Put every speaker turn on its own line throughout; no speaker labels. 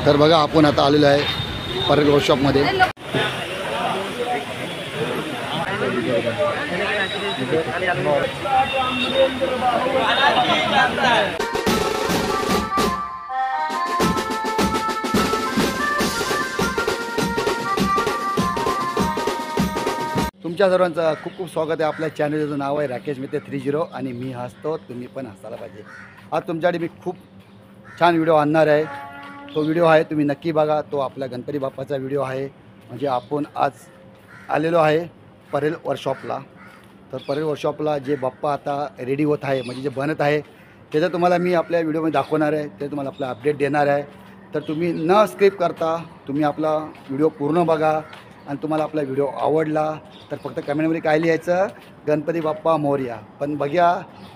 तर बघा आपण आता आलेलो आहे परेल वर्कशॉपमध्ये। तुमच्या सर्वांचं खूप खूप स्वागत आहे। आपल्या चॅनलचं नाव आहे राकेश मित्र 30 आणि मी हसतो, तुम्ही पण हसायला पाहिजे। आज तुमच्यासाठी मी खूप छान व्हिडिओ आणणार आहे। तो व्हिडिओ आहे तुम्ही नक्की बघा। तो आपल्या गणपती बाप्पाचा व्हिडिओ आहे। म्हणजे आपण आज आलेलो आहे परेल वर्कशॉपला। तर परेल वर्कशॉपला जे बाप्पा आता रेडी होत आहे, म्हणजे जे बनत आहे, त्याचं तुम्हाला मी आपल्या व्हिडिओमध्ये दाखवणार आहे। ते तुम्हाला आपला अपडेट देणार आहे। तर तुम्ही न स्किप करता तुम्ही आपला व्हिडिओ पूर्ण बघा। आणि तुम्हाला आपला व्हिडिओ आवडला तर फक्त कमेंटमध्ये काय लिहायचं, गणपती बाप्पा मोरया। पण बघूया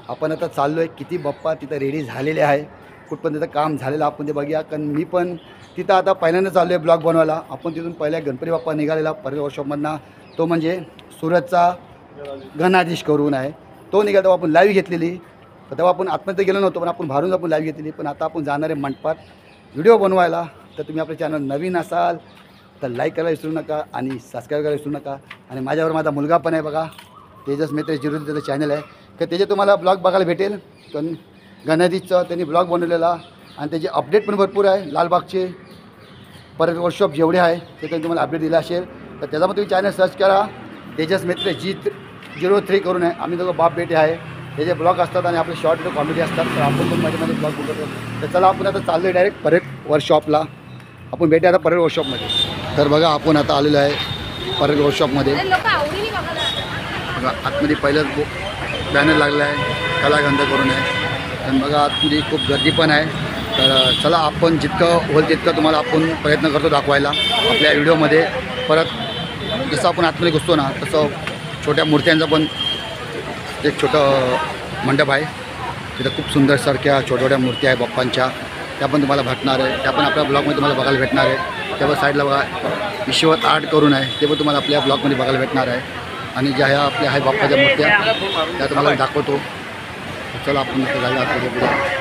आपण आता चाललो आहे, किती बाप्पा तिथं रेडी झालेले आहे, कुठपर्यंत तिथं काम झालेलं आपण ते बघूया। कारण मी पण तिथं आता पहिल्यांदा चाललो आहे ब्लॉग बनवायला। आपण तिथून पहिल्या गणपती बाप्पा निघालेला परेल वर्कशॉपमधनं, तो म्हणजे सुरतचा गणाधीश करून आहे। तो निघाला तेव्हा आपण लाईव्ह घेतलेली। तर तेव्हा आपण आतमध्ये गेलो नव्हतो, पण आपण बाहेरून आपण लाईव्ह घेतलेली। पण आता आपण जाणार आहे मंडपात व्हिडिओ बनवायला। तर तुम्ही आपल्या चॅनल नवीन असाल तर लाईक करायला विसरू नका आणि सबस्क्राईब करायला विसरू नका। आणि माझ्यावर माझा मुलगा पण आहे बघा, तेजस मित्र 0 त्याचं चॅनल आहे। तर त्याचे तुम्हाला ब्लॉग बघायला भेटेल। पण गणाधीशचं त्यांनी ब्लॉग बनवलेला आणि त्याचे अपडेट पण भरपूर आहे। लालबागचे परत वर्कशॉप जेवढे आहे ते त्यांनी तुम्हाला अपडेट दिला असेल। तर त्याच्यामध्ये तुम्ही चॅनल सर्च करा, तेजस मित्र 03 करून आहे। आम्ही दोघं बाप बेटे आहे। त्याचे ब्लॉग असतात आणि आपले शॉर्ट व्हिडिओ कॉमेडी असतात। तर आपण पण मध्ये ब्लॉग बघतो। तर चला आपण आता चाललो आहे डायरेक्ट परेल वर्कशॉपला। आपण भेटूया आता परेल वर्कशॉपमध्ये। तर बघा आपण आता आलेलो आहे परेल वर्कशॉपमध्ये। बघा आतमध्ये पहिलंच बॅनर लागला आहे, कलागंध करून आहे। आणि बघा आतमध्ये खूप गर्दी पण आहे। तर चला आपण जितकं होईल तितकं तुम्हाला आपण प्रयत्न करतो दाखवायला आपल्या व्हिडिओमध्ये। परत जसं आपण आतमध्ये घुसतो ना, तसं छोट्या मूर्त्यांचं पण एक छोटं मंडप आहे। तिथं खूप सुंदर सारख्या छोट्या मूर्ती आहे बाप्पांच्या, त्या पण तुम्हाला भेटणार आहे। त्या पण आपल्या ब्लॉगमध्ये तुम्हाला बघायला भेटणार आहे। त्या पण साईडला बघा ईश्वर आर्ट करून आहे, ते पण तुम्हाला आपल्या ब्लॉगमध्ये बघायला भेटणार आहे। आणि ज्या ह्या आपल्या आहे बाप्पाच्या मूर्त्या त्या तुम्हाला दाखवतो। चला आपण जाऊया आतमध्ये।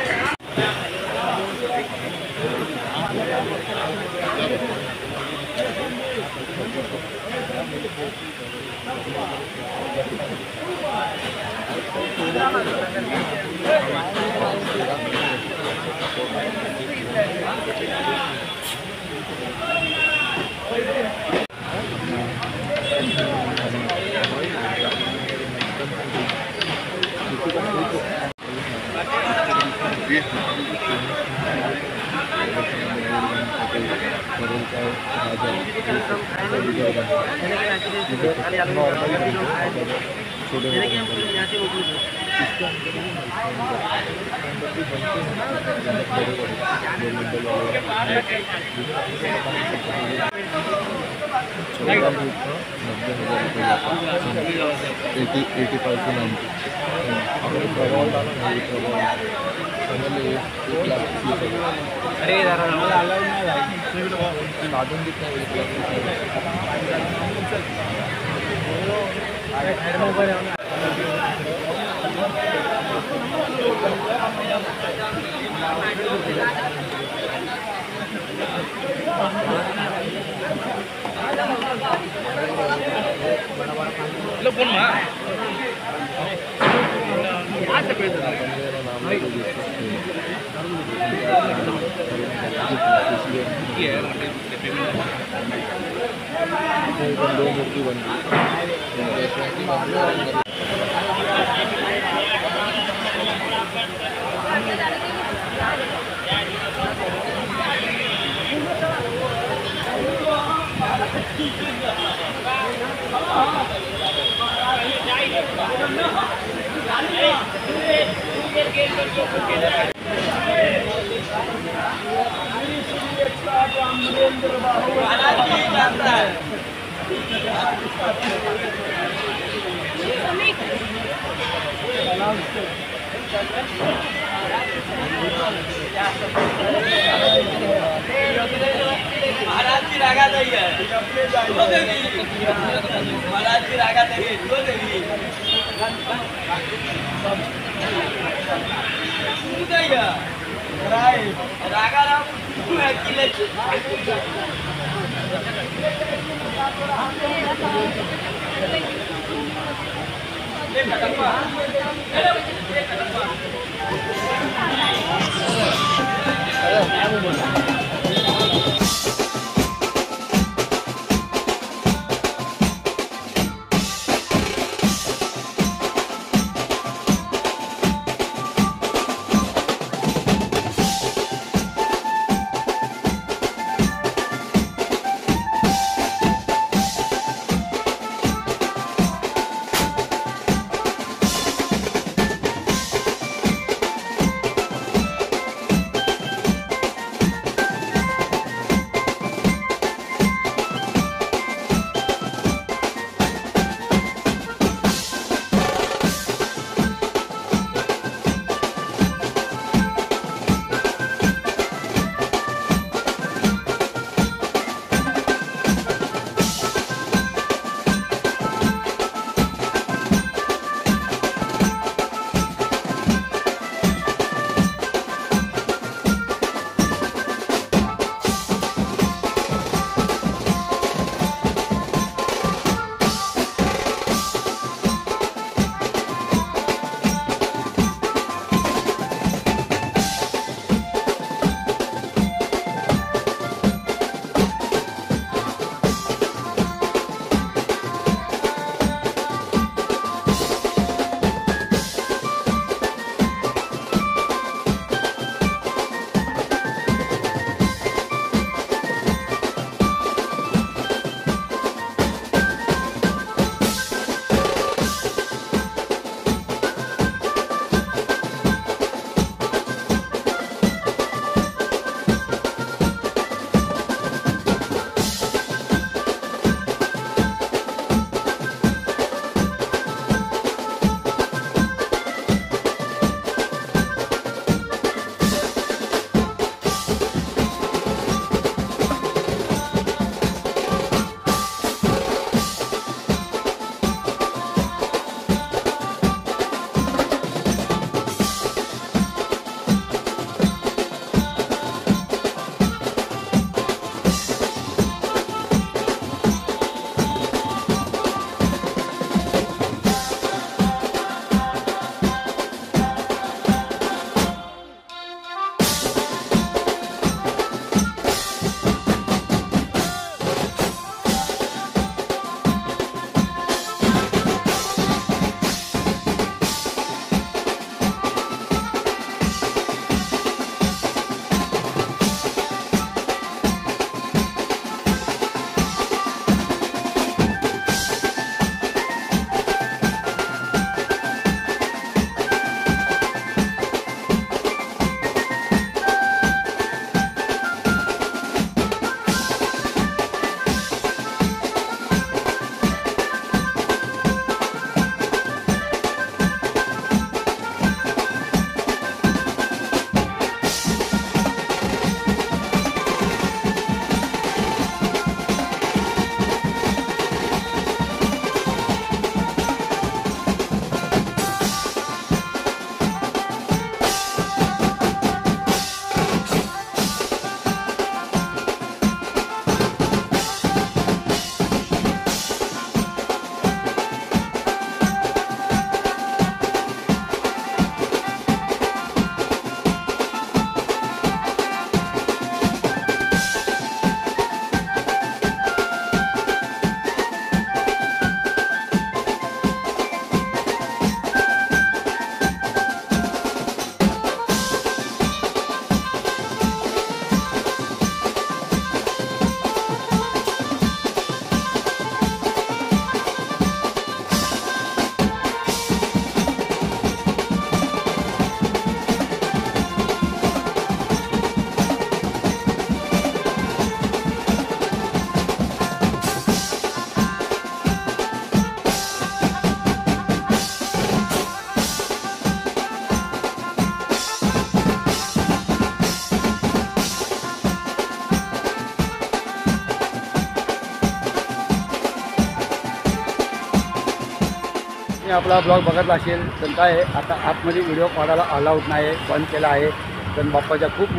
तुम्ही आपला ब्लॉग बघत असेल तर काय आहे, आता आतमध्ये व्हिडिओ काढायला अलाउड नाही आहे, बंद केला आहे. गणबाप्पाच्या खूप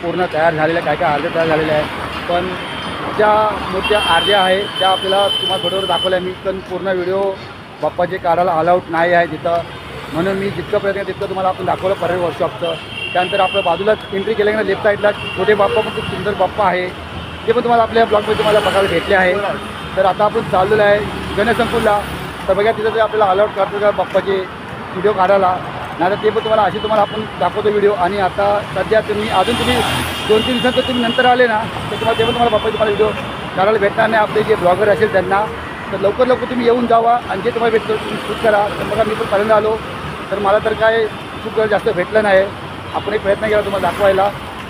पूर्ण तयार झालेल्या काय काय अर्ध्या तयार झालेल्या आहे, पण ज्या मूर्त्या अर्ध्या आहे त्या आपल्याला तुम्हाला फोटोवर दाखवल्या मी, पण पूर्ण व्हिडिओ बाप्पाचे काढायला अलाउड नाही आहे तिथं, म्हणून मी जितकं प्रयत्न तितकं तुम्हाला आपण दाखवलं पर्यटन वर्कशॉपचं. त्यानंतर आपल्या बाजूलाच एंट्री केल्या लेफ्ट साईडला छोटे बाप्पा पण खूप सुंदर बाप्पा आहे, ते पण तुम्हाला आपल्या ब्लॉगमध्ये तुम्हाला बघायला भेटले आहे. तर आता आपण चाललेलो आहे गणेशसंकुलला. तर बघा तिथं ते आपल्याला अलाउड करतो का बाप्पाचे व्हिडिओ काढायला, नाही तर ते पण तुम्हाला अशी तुम्हाला आपण दाखवतो व्हिडिओ. आणि आता सध्या तुम्ही 2-3 दिवसात तुम्ही नंतर आले ना तर तुम्हाला ते पण तुम्हाला बाप्पाचे तुम्हाला व्हिडिओ काढायला भेटणार नाही. आपले जे ब्लॉगर असेल त्यांना तर लवकर तुम्ही येऊन जावा आणि जे तुम्हाला भेटतो तुम्ही शूट करा. तर बघा मी पण पहिल्यांदा आलो तर मला तर काय खूप जास्त भेटलं नाही. आपण एक प्रयत्न केला तुम्हाला दाखवायला.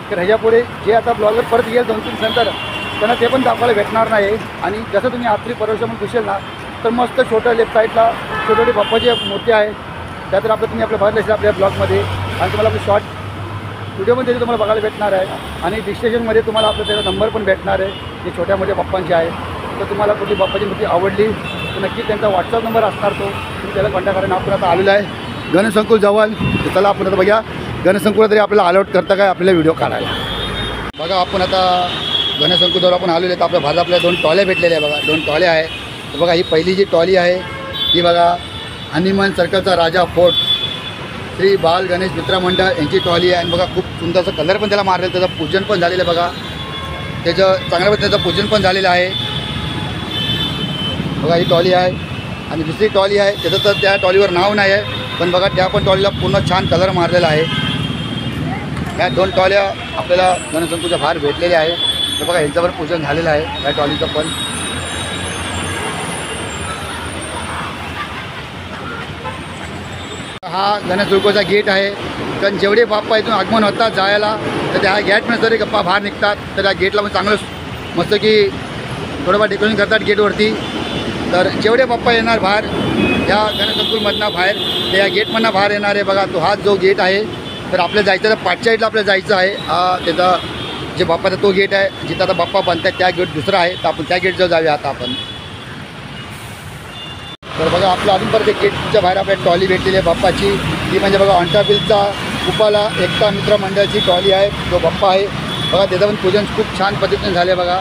तर ह्याच्यापुढे जे आता ब्लॉगर परत येईल 2-3 दिवसानंतर त्यांना ते पण दाखवायला भेटणार नाही. आणि जसं तुम्ही आत्री परवर्षा म्हणून दिसेल ना तर मस्त छोट्या लेफ्ट साईडला छोटे छोटे बाप्पाची मूर्ती आहे. त्यातर आपलं तुम्ही आपल्या बघितलं असेल आपल्या ब्लॉगमध्ये, आणि तुम्हाला आपले शॉर्ट व्हिडिओ पण त्याचे तुम्हाला बघायला भेटणार आहे. आणि डिस्क्रिप्शनमध्ये तुम्हाला आपलं त्याचा नंबर पण भेटणार आहे जे छोट्या मोठ्या बाप्पांचे आहे. तर तुम्हाला कुठली बाप्पाची मूर्ती आवडली तर नक्की त्यांचा व्हॉट्सअप नंबर असणार, तो तुम्ही त्याला कॉन्टॅक्ट करा. आपण आता आलेलं आहे गणेशसंकुल जवळ. तर चला आपण आता बघा गणेशसंकुला तरी आपल्याला अलाउड करता काय आपल्याला व्हिडिओ काढायला. बघा आपण आता गणेशसंकुलजवळ आपण आलेलो आहे. तर आपल्या भारतात आपल्याला 2 ट्रॉल्या भेटलेल्या आहे. बघा 2 ट्रॉल्या आहे. तर बघा ही पहिली जी ट्रॉली आहे ही बघा हनुमान सर्कलचा राजा फोर्ट श्री बाल गणेश मित्र मंडळ यांची ट्रॉली आहे. आणि बघा खूप सुंदरचं कलर पण त्याला मारलेलं, त्याचं पूजन पण झालेलं आहे. बघा त्याचं चांगल्या त्याचं पूजन पण झालेलं आहे. बघा ही ट्रॉली आहे. आणि दुसरी ट्रॉली आहे त्याचं तर त्या ट्रॉलीवर नाव नाही आहे, पण बघा त्या पण ट्रॉलीला पूर्ण छान कलर मारलेला आहे. या 2 ट्रॉल्या आपल्याला गणेशसंकुलच्या बाहेर भेटलेल्या आहे. तर बघा ह्यांच्यावर पूजन झालेलं आहे या ट्रॉलीचं पण. हा गणेशसंकुलचा गेट आहे. कारण जेवढे बाप्पा इथून आगमन होतात जायला तर त्या गेटमध्ये जरी गप्पा बाहेर निघतात तर त्या गेटला पण चांगलं मस्त की थोडंफार डेकोरेशन करतात गेटवरती. तर जेवढे बाप्पा येणार बाहेर या गणेशसंकुलमधनं बाहेर ते या गेटमधनं बाहेर येणार आहे. बघा तो हाच जो गेट आहे. तर आपल्याला जायचं तर पाठच्या साईडला आपल्याला जायचं आहे. त्याचा जे बाप्पाचा तो गेट आहे जिथं आता बाप्पा बांधतात त्या गेट दुसरा आहे. तर आपण त्या गेटजवळ जाऊया आता आपण. तर बघा आपलं अजूनपर्यंत एक गेटच्या बाहेर आपल्याला ट्रॉली भेटलेली आहे बाप्पाची. ती म्हणजे बघा ऑंटाबिलचा उपाला एकता मित्र मंडळाची ट्रॉली आहे. जो बाप्पा आहे बघा त्याचं पण पूजन खूप छान पद्धतीने झाले आहे बघा.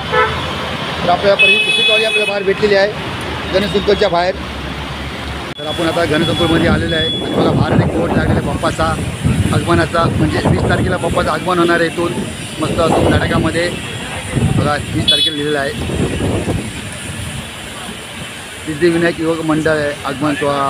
तर आपल्याला पहिली दुसरी ट्रॉली आपल्याला बाहेर भेटलेली आहे गणेशसंकुलच्या बाहेर. तर आपण आता गणेशसंकुलमध्ये आलेलं आहे. आणि बघा बाहेर एक बोर्ड लागलेला आहे बाप्पाचा आगमनाचा, म्हणजे 20 तारखेला बाप्पाचं आगमन होणार आहे. इथून मस्त धडाक्यामध्ये बघा 20 तारखेला लिहिलेलं आहे. सिद्धिविनायक युवक मंडळ आहे आगमन सोहळा.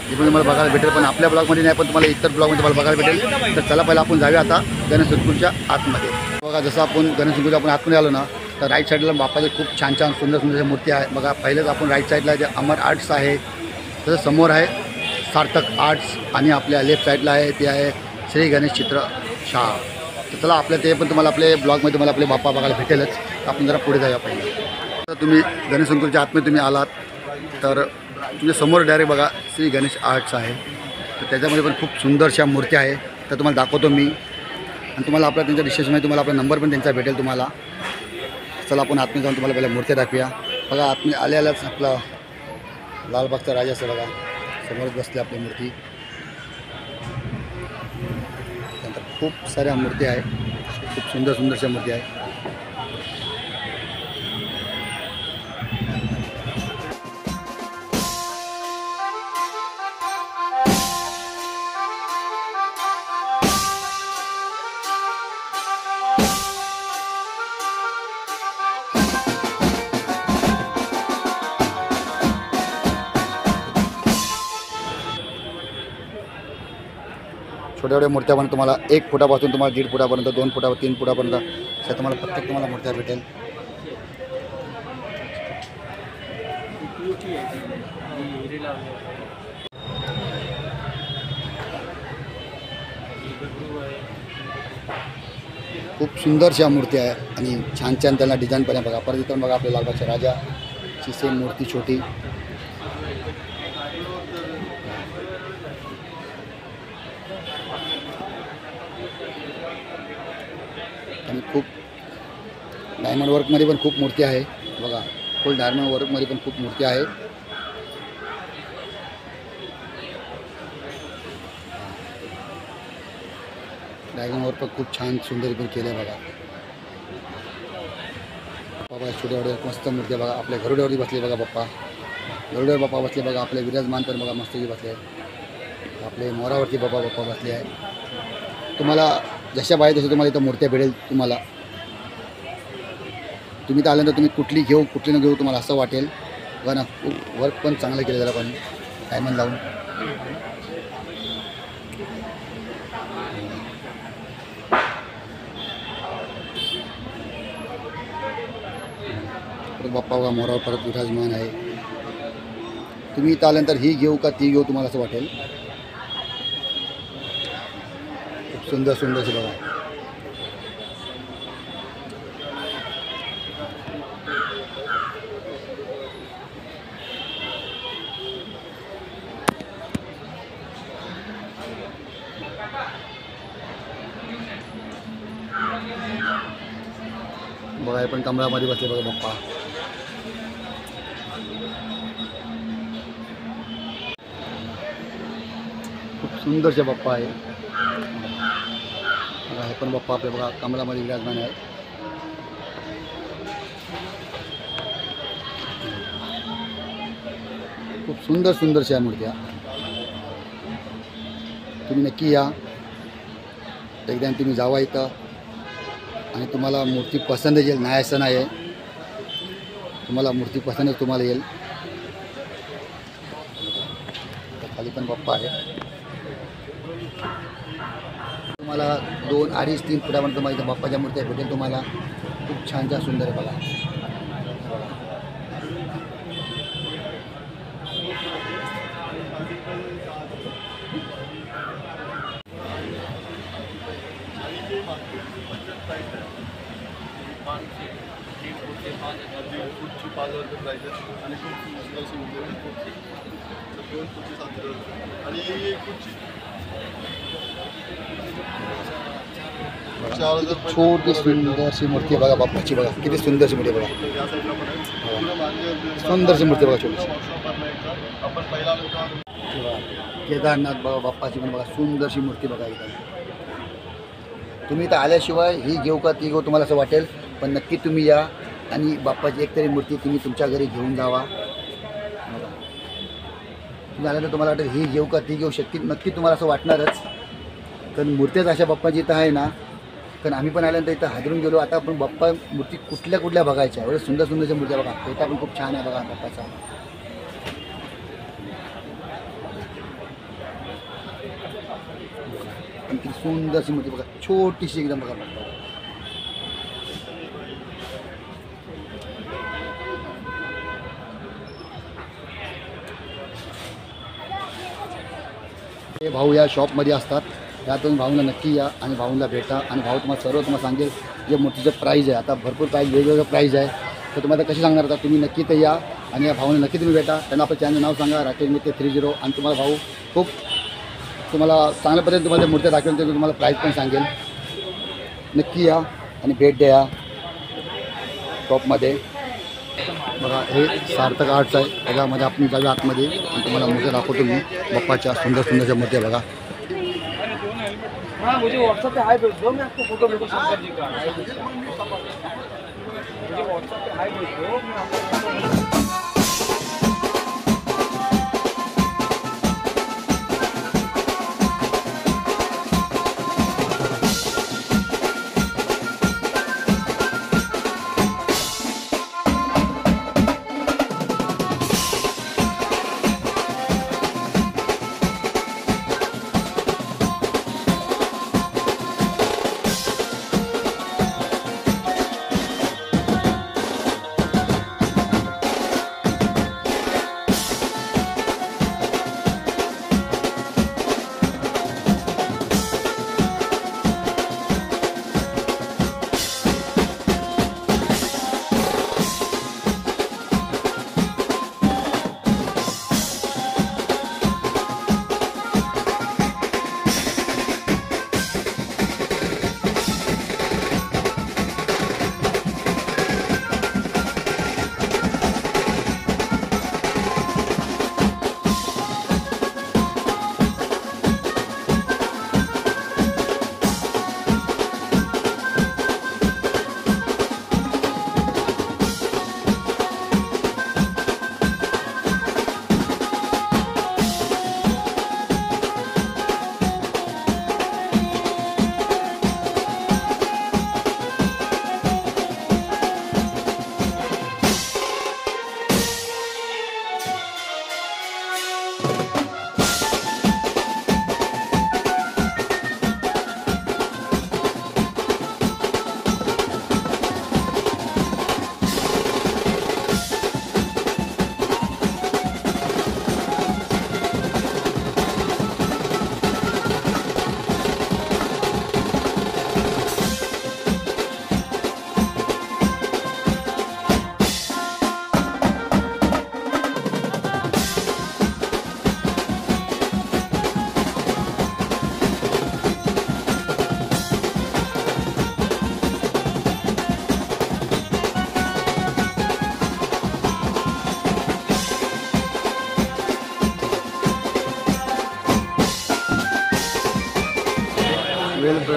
हे पण तुम्हाला बघायला भेटेल, पण आपल्या ब्लॉगमध्ये नाही, पण तुम्हाला इतर ब्लॉगमध्ये तुम्हाला बघायला भेटेल. तर चला पहिला आपण जाऊया आता गणेशसंकुलच्या आतमध्ये. बघा जसं आपण गणेशसंकुलच्या आपण आतमध्ये आलो ना तर राईट साईडला बाप्पाचे खूप छान छान सुंदर सुंदर मूर्ती आहे. बघा पहिलेच आपण राईट साईडला जे अमर आर्ट्स आहे त्याच्या समोर आहे सार्थक आर्ट्स, आणि आपल्या लेफ्ट साईडला आहे ते आहे श्री गणेश चित्रशाळा. तर चला आपल्या ते पण तुम्हाला आपले ब्लॉगमध्ये तुम्हाला आपले बाप्पा बघायला भेटेलच. आपण जरा पुढे जाऊया पहिले. तर तुम्ही गणेशसंकुलच्या आतमध्ये तुम्ही आलात तर तुमच्या समोर डायरेक्ट बघा श्री गणेश आर्ट्स आहे. तर त्याच्यामध्ये पण खूप सुंदरशा मूर्त्या आहे. तर तुम्हाला दाखवतो मी, आणि तुम्हाला आपला त्यांच्या डिस्क्रिप्शनमध्ये तुम्हाला आपला नंबर पण त्यांचा भेटेल तुम्हाला. चला आपण आतमध्ये जाऊन तुम्हाला पहिल्या मूर्त्या दाखवूया. बघा आतमध्ये आल्यालाच आपला लालबागचा राजा असं बघा समोरच बसले आपली मूर्ती. त्यानंतर खूप साऱ्या मूर्ती आहे, खूप सुंदर सुंदरशा मूर्ती आहे. छोट्या छोट्या मूर्त्या पण तुम्हाला 1 फुटापासून तुम्हाला 1.5 फुटापर्यंत 2 फुटा 3 फुटापर्यंत अशा तुम्हाला प्रत्येक तुम्हाला मूर्त्या भेटेल. खूप सुंदरशा मूर्त्या आहे आणि छान छान त्यांना डिझाईन पण आहे. बघा परत इथून बघा आपल्या लालबागच्या राजाची सेम मूर्ती छोटी. आणि खूप डायमंड वर्कमध्ये पण खूप मूर्ती आहे. बघा फुल डायमंड वर्कमध्ये पण खूप मूर्ती आहे. ड्रॅगनवर पण खूप छान सुंदर पण केलं आहे बघा. बाबा छोट्या मस्त मूर्ती बघा. आपल्या गरुड्यावरती बसले बघा बाप्पा. गरुड्यावर बाप्पा बसले बघा. आपले विराजमान पण बघा मस्तची बसले. आपले मोरावरती बाप्पा बसले आहे. तुम्हाला जशा पाहिजे तशा तुम्हाला इथं मूर्त्या भेटेल. तुम्हाला तुम्ही तर आल्यानंतर तुम्ही कुठली घेऊ कुठली न घेऊ तुम्हाला असं वाटेल बघा ना. खूप वर्क पण चांगलं केलं त्याला पण डायमंड लावून. परत बाप्पा बघा मोरावर परत विराजमान आहे. तुम्ही इथं आल्यानंतर ही घेऊ का ती घेऊ तुम्हाला असं वाटेल. खूप सुंदर सुंदरशी बघा. बघा हे पण कमळामध्ये बसले बघा बाप्पा. खूप सुंदरचे बाप्पा आहे. बघा हे पण बाप्पा आपले बघा कमळामध्ये विराजमान आहे. खूप सुंदर सुंदरशा मूर्त्या. तुम्ही नक्की या एकदा तुम्ही जावा इथं आणि तुम्हाला मूर्ती पसंत येईल. नाही असं नाही आहे. तुम्हाला मूर्ती पसंतच तुम्हाला येईल. खाली पण बाप्पा आहे. तुम्हाला 2, 2.5, 3 फुटापर्यंत तुम्हाला इथं बाप्पाच्या मूर्त्या भेटेल. तुम्हाला खूप छान छान सुंदर आहे बघा. छोटी सुंदरशी मूर्ती बघा बाप्पाची. बघा किती सुंदरशी मूर्ती बघा. सुंदरशी मूर्ती बघा छोटीशी. केदारनाथ बघा बाप्पाची पण बघा सुंदरशी मूर्ती बघा. इथं तुम्ही इथं आल्याशिवाय ही घेऊ का ती घेऊ तुम्हाला असं वाटेल. पण नक्की तुम्ही या आणि बाप्पाची एकतरी मूर्ती तुम्ही तुमच्या घरी घेऊन जावा. तुम्ही आल्यानंतर तुम्हाला वाटेल ही घेऊ का ती घेऊ शकते. नक्की तुम्हाला असं वाटणारच. कारण मूर्त्याच अशा बाप्पाची इथं आहे ना. कारण आम्ही पण आल्यानंतर इथं हादरून गेलो. आता आपण बाप्पा मूर्ती कुठल्या कुठल्या बघायच्या. एवढ्या सुंदर सुंदरच्या मूर्त्या बघा. पेटा पण खूप छान आहे बघा बाप्पाचा. किती सुंदरशी मूर्ती बघा. छोटीशी एकदम बघा बाप्पा. हे भाऊ या शॉपमध्ये असतात. त्यातून भाऊला नक्की या आणि भाऊला भेटा. आणि भाऊ तुम्हाला सर्व तुम्हाला सांगेल जे मूर्तीचं प्राईज आहे. आता भरपूर प्राईज वेगवेगळं प्राईज आहे. तर तुम्हाला कशी सांगणार आता तुम्ही नक्की तर या आणि या भाऊने नक्की तुम्ही भेटा. त्यांना आपलं चॅनल नाव सांगा राकेश मित्ते 30. आणि तुम्हाला भाऊ खूप तुम्हाला चांगल्या पद्धतीने तुम्हाला मूर्त्या दाखवेल. ते तुम्हाला प्राईज पण सांगेल. नक्की या आणि भेट द्या शॉपमध्ये. बघा हे सार्थक आर्ट्स आहे. त्याच्यामध्ये आपण जाऊया आतमध्ये आणि तुम्हाला मूर्त्या दाखवतो मी बाप्पाच्या सुंदर सुंदरच्या मूर्त्या बघा.
हाँ मुझे व्हाट्सएप पे हाई भेज दो. मैं आपको फोटो भेजूँ शंकर जी का. मुझे व्हाट्सएप पे हाई भेज दो. मैं आपको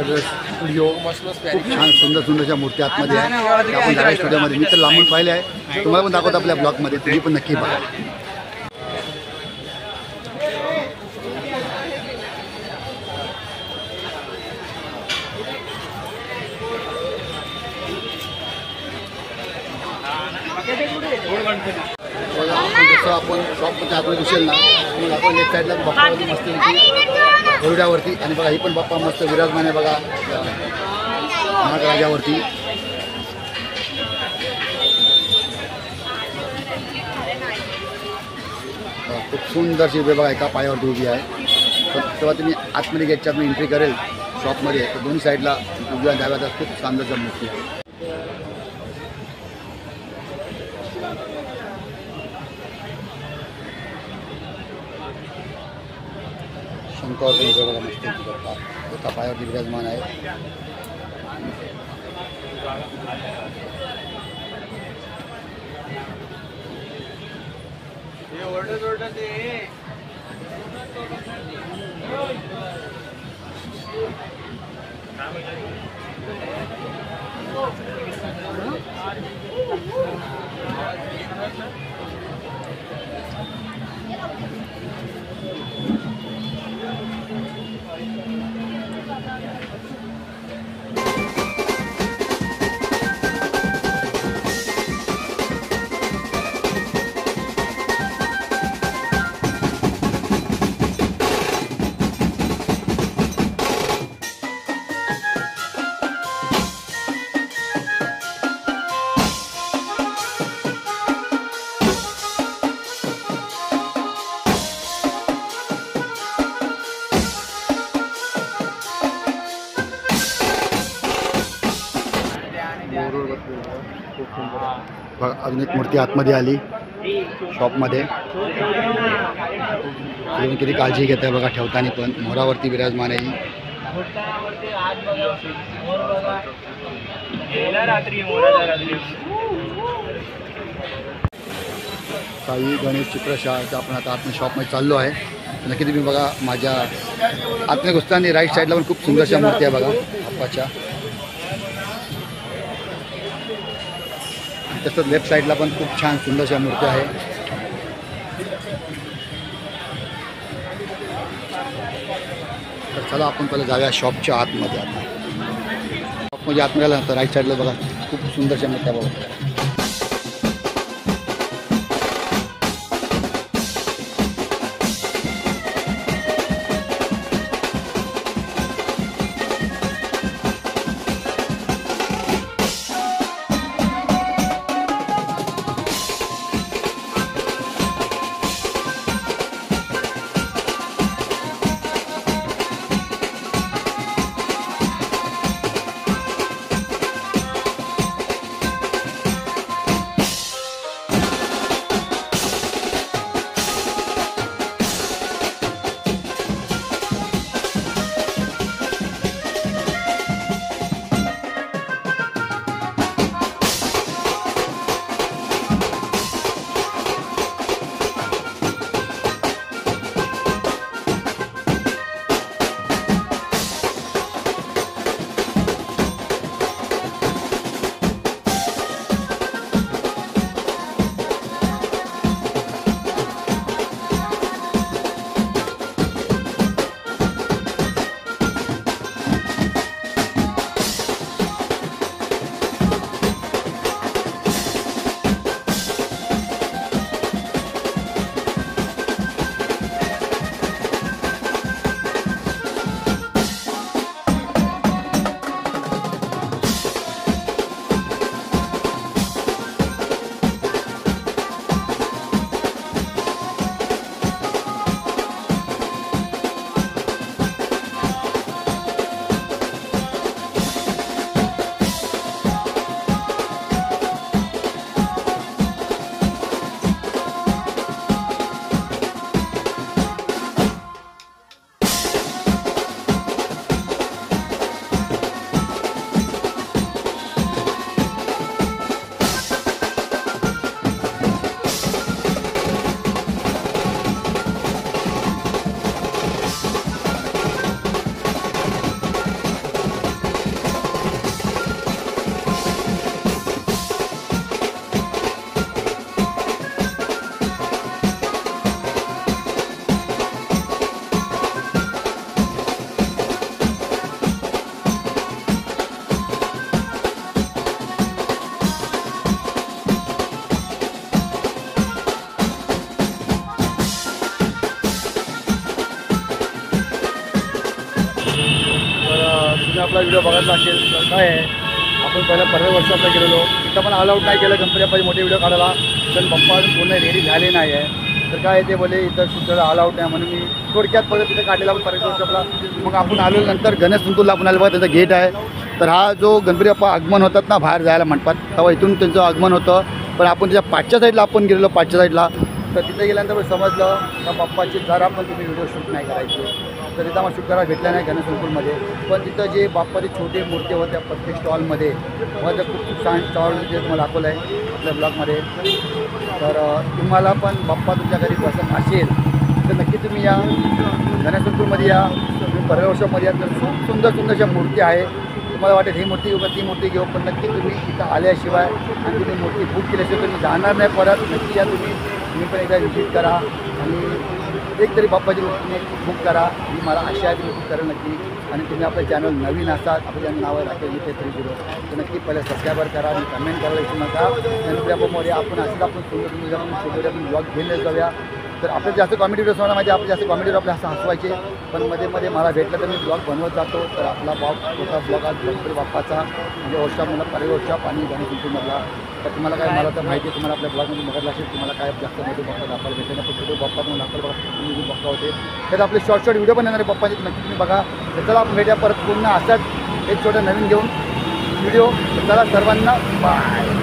स्टुडिओ खूप छान सुंदरशा मूर्त्या आतमध्ये आहे. त्या आपण झाडा स्टुडिओमध्ये मी तर लांबून पाहिले आहे, तुम्हाला पण दाखवतो आपल्या ब्लॉगमध्ये, तुम्ही पण नक्की बघा. जसं आपण शॉपमध्ये आतमध्ये दिसेल ना, मग आपण लेफ्ट साईडला बाप्पावरती मस्त घोरड्यावरती, आणि बघा ही पण बाप्पा मस्त विराजमान आहे बघा नागराजावरती. खूप सुंदरशी उभी बघा, एका पायावरती उभी आहे. तेव्हा तुम्ही आतमध्ये गेटच्या आतमध्ये एंट्री करेल शॉपमध्ये, तर दोन्ही साईडला उजव्या डाव्याचा खूप सुंदरशा मूर्ती आहे. शंकर बघा मस्त एका पायावरती विराजमान आहे. बघा अजून एक मूर्ती आतमध्ये आली शॉपमध्ये. अजून किती काळजी घेत आहे बघा ठेवताना, पण मोरावरती विराजमान आहे. साई गणेश चित्रशाळेचा आपण आता आतमध्ये शॉपमध्ये चाललो आहे. नक्की तुम्ही बघा माझ्या आतमध्ये घुसताना राईट साईडला पण खूप सुंदरशा मूर्ती आहे बघा बाप्पाच्या. तसंच लेफ्ट साईडला पण खूप छान सुंदरशा मूर्ती आहे. तर चला आपण पहिलं जाऊया शॉपच्या आतमध्ये. आता शॉपमध्ये आतमध्ये आल्यानंतर राईट साईडला बघा खूप सुंदरशा मूर्त्या बघा. आपला व्हिडिओ बघितला असेल तर काय आहे, आपण पहिला परवा वर्कशॉपला गेलेलो, तिथं पण अलाउड नाही केलं गणपती बाप्पाचे मोठे व्हिडिओ काढायला, पण बाप्पा अजून पूर्ण रेडी झाले नाही आहे. तर काय ते बोले इथं शूटला अलाउड नाही, म्हणून मी थोडक्यात परत तिथे काढलेला पण परत वर्कशॉपला. मग आपण आलो नंतर गणेश संकुलला आपण आलो बघा, त्यांचा गेट आहे. तर हा जो गणपती बाप्पा आगमन होतात ना बाहेर जायला मंडपात, तेव्हा इथून त्यांचं आगमन होतं. पण आपण त्याच्या पाठच्या साईडला आपण गेलेलो, पाठच्या साईडला. तर तिथे गेल्यानंतर समजलं का बाप्पाची जरा पण तुम्ही व्हिडिओ शूट नाही करायचे. तर तिथं आम्हाला शूट करायला भेटला नाही गणेश संकुलमध्ये. पण तिथं जे बाप्पाची छोटे मूर्ती होत्या प्रत्येक स्टॉलमध्ये, मग खूप छान स्टॉल जे तुम्हाला दाखवलं आहे आपल्या ब्लॉगमध्ये. तर तुम्हाला पण बाप्पा तुमच्या घरी पसंत असेल तर नक्की तुम्ही या गणेश संकुलमध्ये या, तुम्ही परवा वर्षामध्ये या. तर खूप सुंदर सुंदरशा मूर्ती आहे. तुम्हाला वाटेल ही मूर्ती घेऊ का ती मूर्ती घेऊ, पण नक्की तुम्ही इथं आल्याशिवाय आणि तुम्ही मूर्ती बुक केल्याशिवाय तुम्ही जाणार नाही परत. नक्की या तुम्ही पण एकदा व्हिजिट करा आणि एक तरी बाप्पाची मूर्ती बुक करा. ही मला आशा आहे तुम्ही बुक करा नक्की. आणि तुम्ही आपलं चॅनल नवीन असाल, आपलं चॅनल नाव आहे राकेश मित्ते 30, तर नक्की पहिले सबस्क्राईबर करा आणि कमेंट करायला विसरू नका. त्यानंतर आपण आपण असं आपण सुंदर छोटे आपण ब्लॉग घेऊन जाऊया. तर आपले जास्त कॉमेडी व्हिडिओज मला माहिती, आपले जास्त कॉमेडी आपले असं हसवायचे, पण मध्ये मध्ये मला भेटलं तर मी ब्लॉग बनवत जातो. तर आपला छोटा ब्लॉग आज गणपती बाप्पाचा म्हणजे वर्षामधला परे वर्षाप आणि गणेश संकुलमधला. तर तुम्हाला काय मला तर माहिती आहे, तुम्हाला आपल्या ब्लॉगमध्ये बघायला असेल, तुम्हाला काय जास्त मध्ये बाप्पा दाखवायला भेटेल ना, छोटे बाप्पा म्हणून दाखवायला बघा तुम्ही बघता होते. तर आपले शॉर्ट व्हिडिओ पण येणार आहे बाप्पाचे, नक्की तुम्ही बघा. तर चला आपण भेटूया परत पुन्हा असाच एक छोटं नवीन घेऊन व्हिडिओ. चला सर्वांना बाय.